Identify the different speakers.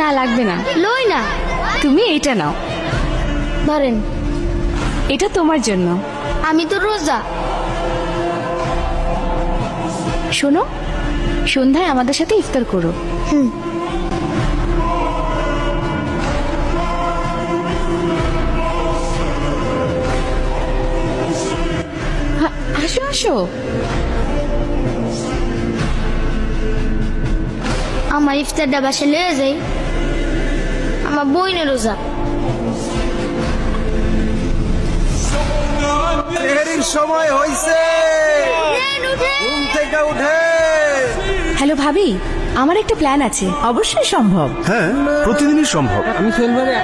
Speaker 1: না লাগবে না,
Speaker 2: লই না।
Speaker 1: তুমি এইটা নাও,
Speaker 2: ধরেন।
Speaker 1: এটা তোমার জন্য।
Speaker 2: আমি তো রোজা।
Speaker 1: শোনো, সন্ধ্যায় আমাদের সাথে ইফতার করো।
Speaker 2: হুম।
Speaker 1: আসো আসো।
Speaker 2: আমার ইফতারটা বাসে লয়ে যাই, আমার বইনে রোজা।
Speaker 3: সেহরির সময় হইছে, ঘুম থেকে উঠে।
Speaker 1: হ্যালো ভাবি, আমার একটা প্ল্যান আছে।
Speaker 4: অবশ্যই সম্ভব।
Speaker 3: হ্যাঁ, প্রতিদিনই সম্ভব।
Speaker 5: আমি শনিবারে